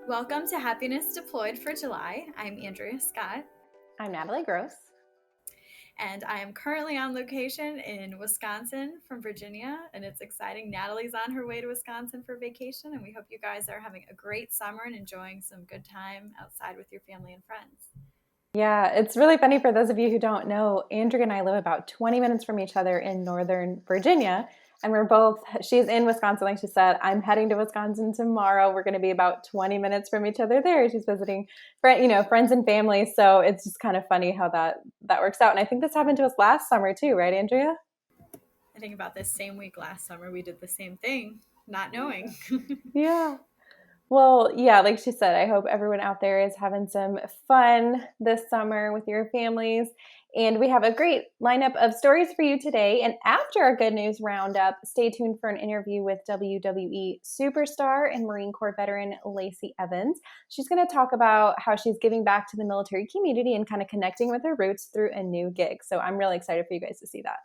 Welcome to Happiness Deployed for July. I'm Andrea Scott, I'm Natalie Gross. and I am currently on location in Wisconsin from Virginia, and it's exciting. Natalie's on her way to Wisconsin for vacation, and we hope you guys are having a great summer and enjoying some good time outside with your family and friends. Yeah, it's really funny for those of you who don't know, Andrea and I live about 20 minutes from each other in Northern Virginia. And she's in Wisconsin, like she said. I'm heading to Wisconsin tomorrow. We're going to be about 20 minutes from each other there. She's visiting friends and family. So it's just kind of funny how that works out. And I think this happened to us last summer too, right, Andrea? I think about this same week last summer, we did the same thing, not knowing. Yeah. Well, yeah, like she said, I hope everyone out there is having some fun this summer with your families. And we have a great lineup of stories for you today. And after our good news roundup, stay tuned for an interview with WWE superstar and Marine Corps veteran Lacey Evans. She's going to talk about how she's giving back to the military community and kind of connecting with her roots through a new gig. So I'm really excited for you guys to see that.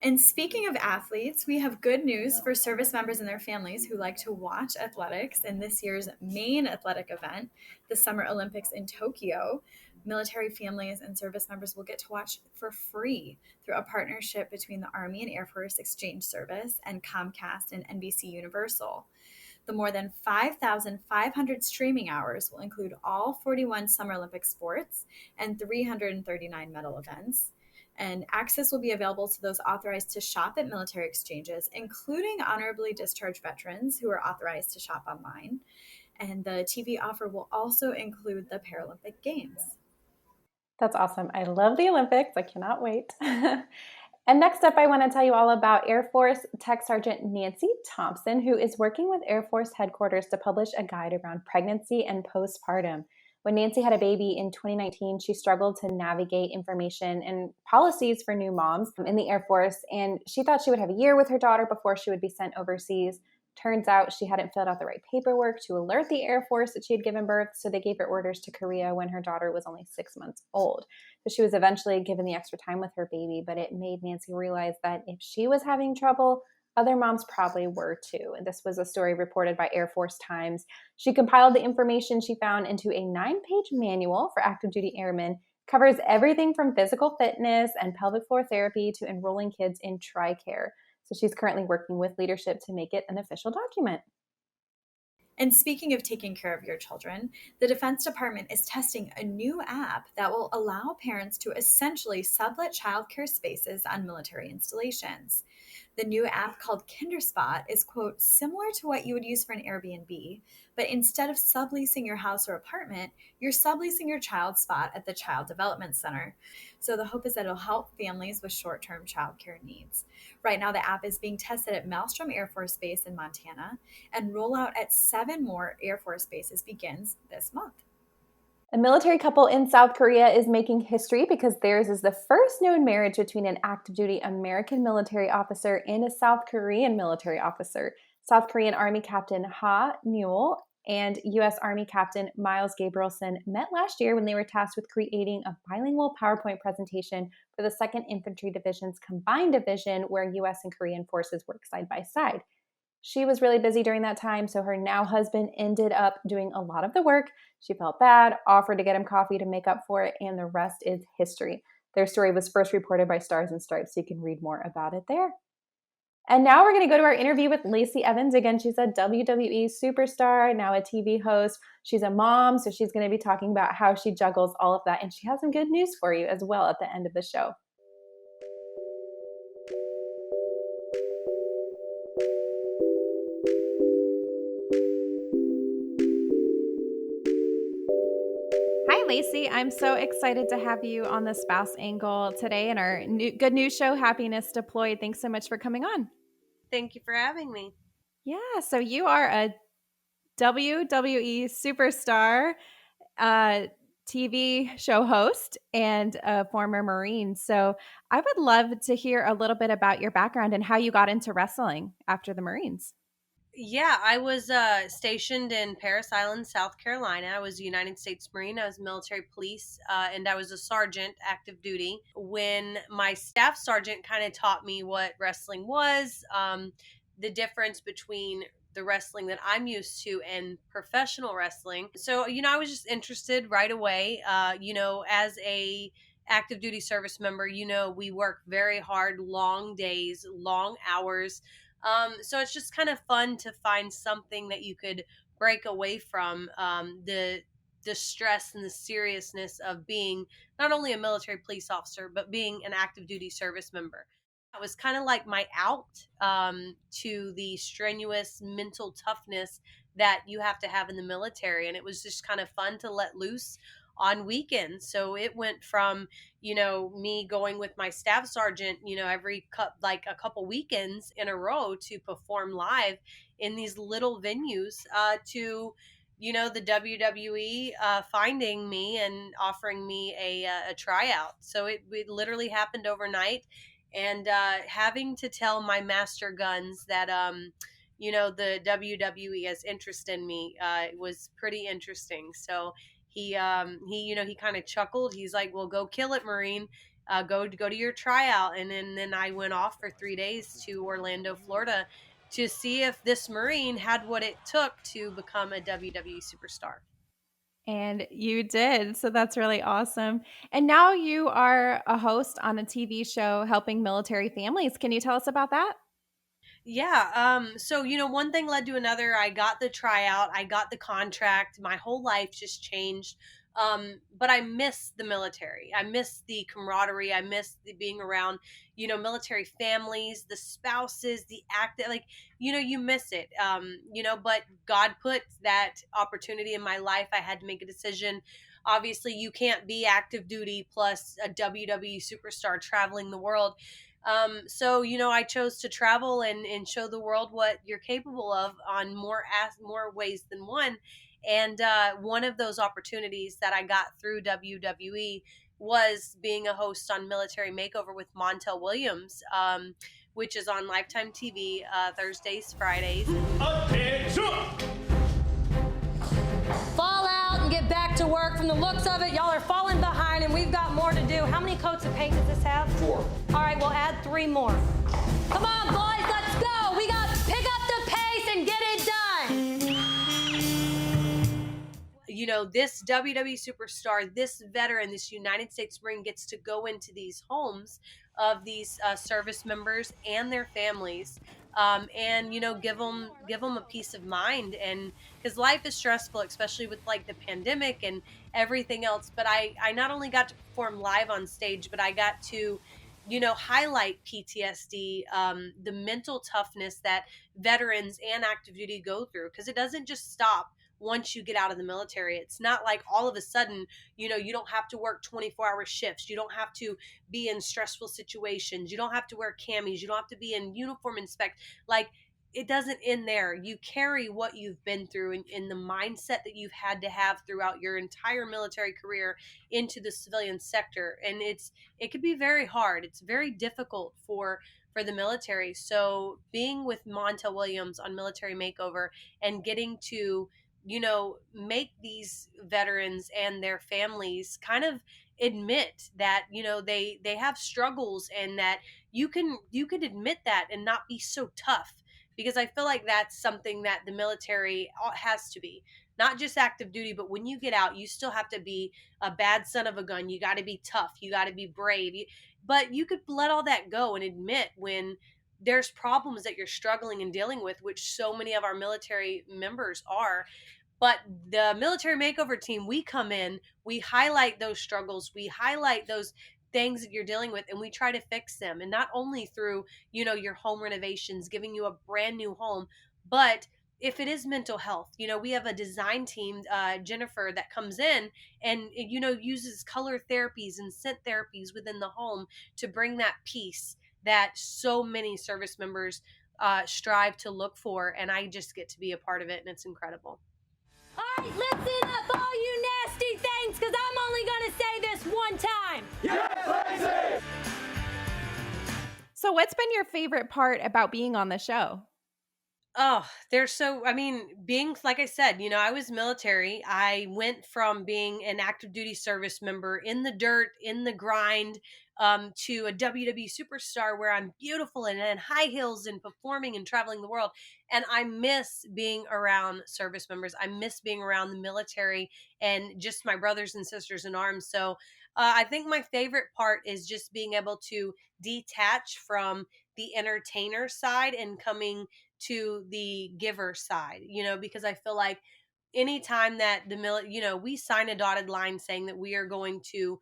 And speaking of athletes, we have good news for service members and their families who like to watch athletics in this year's main athletic event, the Summer Olympics in Tokyo. Military families and service members will get to watch for free through a partnership between the Army and Air Force Exchange Service and Comcast and NBC Universal. The more than 5,500 streaming hours will include all 41 Summer Olympic sports and 339 medal events. And access will be available to those authorized to shop at military exchanges, including honorably discharged veterans who are authorized to shop online. And the TV offer will also include the Paralympic Games. That's awesome. I love the Olympics. I cannot wait. And next up, I want to tell you all about Air Force Tech Sergeant Nancy Thompson, who is working with Air Force headquarters to publish a guide around pregnancy and postpartum. When Nancy had a baby in 2019, she struggled to navigate information and policies for new moms in the Air Force, and she thought she would have a year with her daughter before she would be sent overseas. Turns out she hadn't filled out the right paperwork to alert the Air Force that she had given birth, so they gave her orders to Korea when her daughter was only 6 months old. So she was eventually given the extra time with her baby, but it made Nancy realize that if she was having trouble, other moms probably were too. And this was a story reported by Air Force Times. She compiled the information she found into a 9-page manual for active duty airmen, covers everything from physical fitness and pelvic floor therapy to enrolling kids in TRICARE. So she's currently working with leadership to make it an official document. And speaking of taking care of your children, the Defense Department is testing a new app that will allow parents to essentially sublet childcare spaces on military installations. The new app called Kinderspot is, quote, similar to what you would use for an Airbnb, but instead of subleasing your house or apartment, you're subleasing your child spot at the Child Development Center. So the hope is that it'll help families with short-term childcare needs. Right now, the app is being tested at Maelstrom Air Force Base in Montana, and rollout at 7 more Air Force bases begins this month. A military couple in South Korea is making history because theirs is the first known marriage between an active duty American military officer and a South Korean military officer. South Korean Army Captain Ha Newell and U.S. Army Captain Miles Gabrielson met last year when they were tasked with creating a bilingual PowerPoint presentation for the 2nd Infantry Division's combined division, where U.S. and Korean forces work side by side. She was really busy during that time, so her now husband ended up doing a lot of the work. She felt bad, offered to get him coffee to make up for it, and the rest is history. Their story was first reported by Stars and Stripes, so you can read more about it there. And now we're going to go to our interview with Lacey Evans. Again, she's a WWE superstar, now a TV host. She's a mom, so she's going to be talking about how she juggles all of that. And she has some good news for you as well at the end of the show. Hi, Lacey. I'm so excited to have you on the spouse angle today in our good news show, Happiness Deployed. Thanks so much for coming on. Thank you for having me. Yeah, so you are a WWE superstar, TV show host, and a former Marine. So I would love to hear a little bit about your background and how you got into wrestling after the Marines. Yeah, I was stationed in Parris Island, South Carolina. I was a United States Marine. I was military police, and I was a sergeant, active duty. When my staff sergeant kind of taught me what wrestling was, the difference between the wrestling that I'm used to and professional wrestling. So, I was just interested right away. As a active duty service member, we work very hard, long days, long hours. So it's just kind of fun to find something that you could break away from the stress and the seriousness of being not only a military police officer, but being an active duty service member. That was kind of like my out to the strenuous mental toughness that you have to have in the military. And it was just kind of fun to let loose on weekends. So it went from, me going with my staff sergeant, like a couple weekends in a row to perform live in these little venues to the WWE finding me and offering me a tryout. So it literally happened overnight, and having to tell my master guns that the WWE has interest in me was pretty interesting. So he kind of chuckled. He's like, "Well, go kill it, Marine. Go to your tryout." And then I went off for 3 days to Orlando, Florida, to see if this Marine had what it took to become a WWE superstar. And you did. So that's really awesome. And now you are a host on a TV show helping military families. Can you tell us about that? Yeah. So, one thing led to another. I got the tryout, I got the contract. My whole life just changed. But I miss the military. I miss the camaraderie. I miss the being around, military families, the spouses, the act like, you miss it. But God put that opportunity in my life. I had to make a decision. Obviously, you can't be active duty plus a WWE superstar traveling the world. So I chose to travel and show the world what you're capable of on more ways than one. And one of those opportunities that I got through WWE was being a host on Military Makeover with Montel Williams, which is on Lifetime TV Thursdays, Fridays. Fall out and get back to work. From the looks of it, y'all are falling behind, and we've got more to do. How many coats of paint does this have? 4. All right, we'll add 3 more. Come on, boys, let's go. We got to pick up the pace and get it done. This WWE superstar, this veteran, this United States Marine gets to go into these homes of these service members and their families, and give them a peace of mind. And because life is stressful, especially with like the pandemic and everything else. But I not only got to perform live on stage, but I got to highlight PTSD, the mental toughness that veterans and active duty go through, because it doesn't just stop once you get out of the military. It's not like all of a sudden, you don't have to work 24-hour shifts. You don't have to be in stressful situations. You don't have to wear camis. You don't have to be in uniform inspect. Like, it doesn't end there. You carry what you've been through in the mindset that you've had to have throughout your entire military career into the civilian sector. And it could be very hard. It's very difficult for the military. So being with Montel Williams on Military Makeover and getting to make these veterans and their families kind of admit that they have struggles, and that you could admit that and not be so tough, because I feel like that's something that the military has to be. Not just active duty, but when you get out, you still have to be a bad son of a gun. You got to be tough. You got to be brave. But you could let all that go and admit when there's problems that you're struggling and dealing with, which so many of our military members are. But the Military Makeover team, we come in, we highlight those struggles, we highlight those things that you're dealing with, and we try to fix them. And not only through, your home renovations, giving you a brand new home, but if it is mental health, we have a design team, Jennifer, that comes in and, uses color therapies and scent therapies within the home to bring that peace that so many service members strive to look for. And I just get to be a part of it, and it's incredible. All right, listen up, all you nasty things, because I'm only going to say this one time. Yes, Lacey! So what's been your favorite part about being on the show? Oh, they're so, I mean, being, like I said, I was military. I went from being an active duty service member in the dirt, in the grind, to a WWE superstar where I'm beautiful and in high heels and performing and traveling the world. And I miss being around service members. I miss being around the military and just my brothers and sisters in arms. So I think my favorite part is just being able to detach from the entertainer side and coming to the giver side, because I feel like anytime that we sign a dotted line saying that we are going to,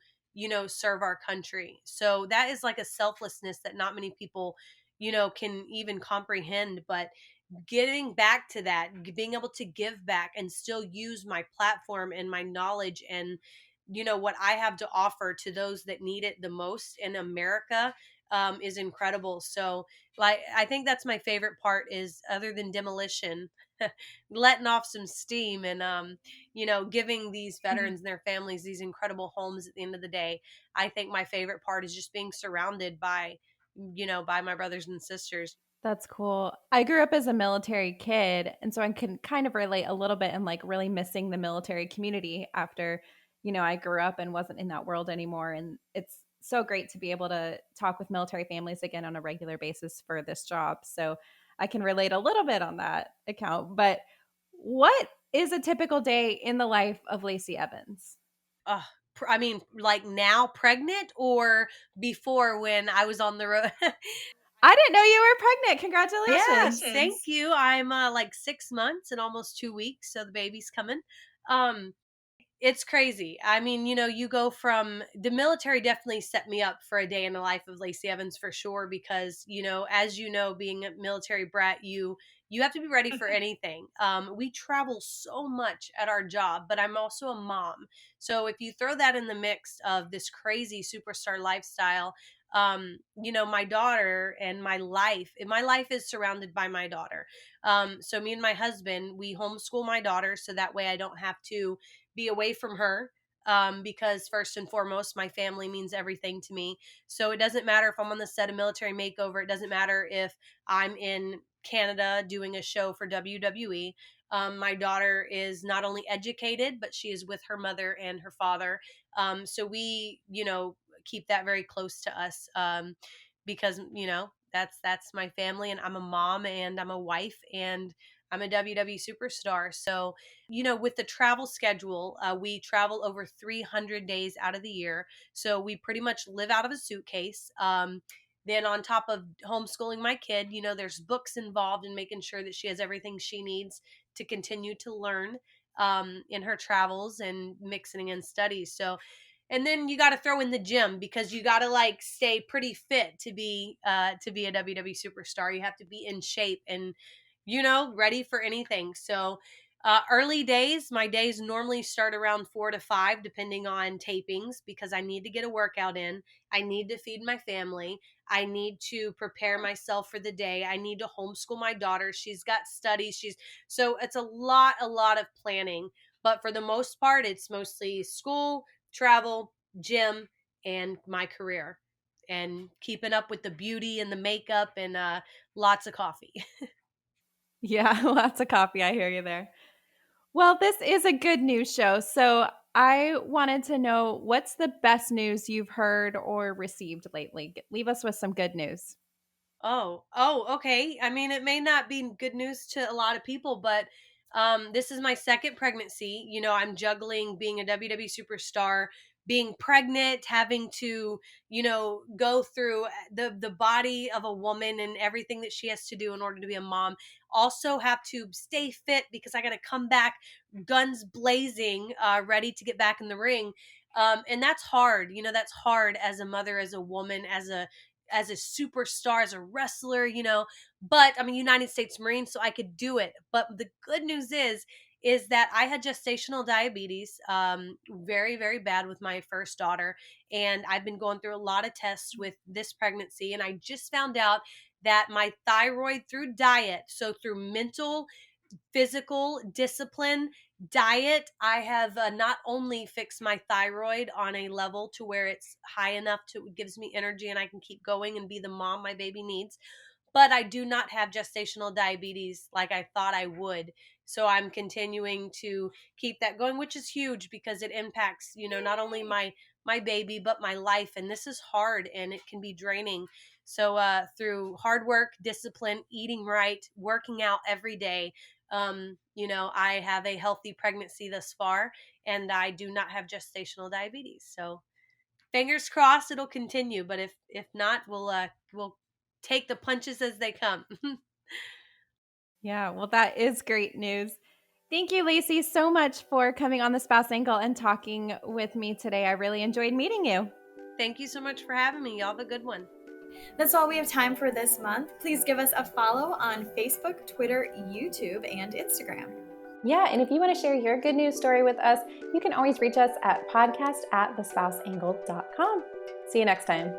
serve our country. So that is like a selflessness that not many people, can even comprehend. But getting back to that, being able to give back and still use my platform and my knowledge and what I have to offer to those that need it the most in America, is incredible. So like I think that's my favorite part is, other than demolition, letting off some steam and giving these veterans and their families these incredible homes at the end of the day. I think my favorite part is just being surrounded by by my brothers and sisters. That's cool. I grew up as a military kid, and so I can kind of relate a little bit and like really missing the military community after, I grew up and wasn't in that world anymore. And it's so great to be able to talk with military families again on a regular basis for this job. So I can relate a little bit on that account. But what is a typical day in the life of Lacey Evans? uh, I mean, like now pregnant or before when I was on the road? I didn't know you were pregnant. Yeah, Congratulations. thank you. I'm like 6 months and almost 2 weeks, so the baby's coming. Um, It's crazy. I mean, you go from the military definitely set me up for a day in the life of Lacey Evans for sure because, as being a military brat, you have to be ready for anything. We travel so much at our job, but I'm also a mom. So if you throw that in the mix of this crazy superstar lifestyle, my daughter and my life is surrounded by my daughter. So me and my husband, we homeschool my daughter so that way I don't have to be away from her, because first and foremost, my family means everything to me. So it doesn't matter if I'm on the set of Military Makeover. It doesn't matter if I'm in Canada doing a show for WWE. My daughter is not only educated, but she is with her mother and her father. So we, keep that very close to us, because that's my family, and I'm a mom and I'm a wife and I'm a WWE superstar. So with the travel schedule, we travel over 300 days out of the year. So we pretty much live out of a suitcase. Then on top of homeschooling my kid, there's books involved in making sure that she has everything she needs to continue to learn, in her travels and mixing in studies. So, and then you got to throw in the gym because you got to like stay pretty fit to be a WWE superstar. You have to be in shape and ready for anything. So early days, my days normally start around 4 to 5, depending on tapings, because I need to get a workout in. I need to feed my family. I need to prepare myself for the day. I need to homeschool my daughter. She's got studies. So it's a lot of planning. But for the most part, it's mostly school, travel, gym, and my career, and keeping up with the beauty and the makeup and lots of coffee. Yeah, lots of coffee. I hear you there. Well, this is a good news show. So I wanted to know what's the best news you've heard or received lately? Leave us with some good news. Okay. I mean, it may not be good news to a lot of people, but this is my second pregnancy. I'm juggling being a WWE superstar, being pregnant, having to, go through the body of a woman and everything that she has to do in order to be a mom. Also have to stay fit because I got to come back guns blazing, ready to get back in the ring. And that's hard. That's hard as a mother, as a woman, as a superstar, as a wrestler, but I'm a United States Marine, so I could do it. But the good news is that I had gestational diabetes, very, very bad with my first daughter. And I've been going through a lot of tests with this pregnancy. And I just found out that my thyroid, through diet, so through mental, physical discipline, diet, I have not only fixed my thyroid on a level to where it's high enough to, it gives me energy and I can keep going and be the mom my baby needs, but I do not have gestational diabetes like I thought I would. So I'm continuing to keep that going, which is huge because it impacts, not only my baby, but my life. And this is hard and it can be draining. So through hard work, discipline, eating right, working out every day, I have a healthy pregnancy thus far, and I do not have gestational diabetes. So fingers crossed it'll continue, but if not, we'll take the punches as they come. Yeah, well, that is great news. Thank you, Lacey, so much for coming on the Spouse Angle and talking with me today. I really enjoyed meeting you. Thank you so much for having me. Y'all have a good one. That's all we have time for this month. Please give us a follow on Facebook, Twitter, YouTube, and Instagram. Yeah, and if you want to share your good news story with us, you can always reach us at podcast@thespouseangle.com. See you next time.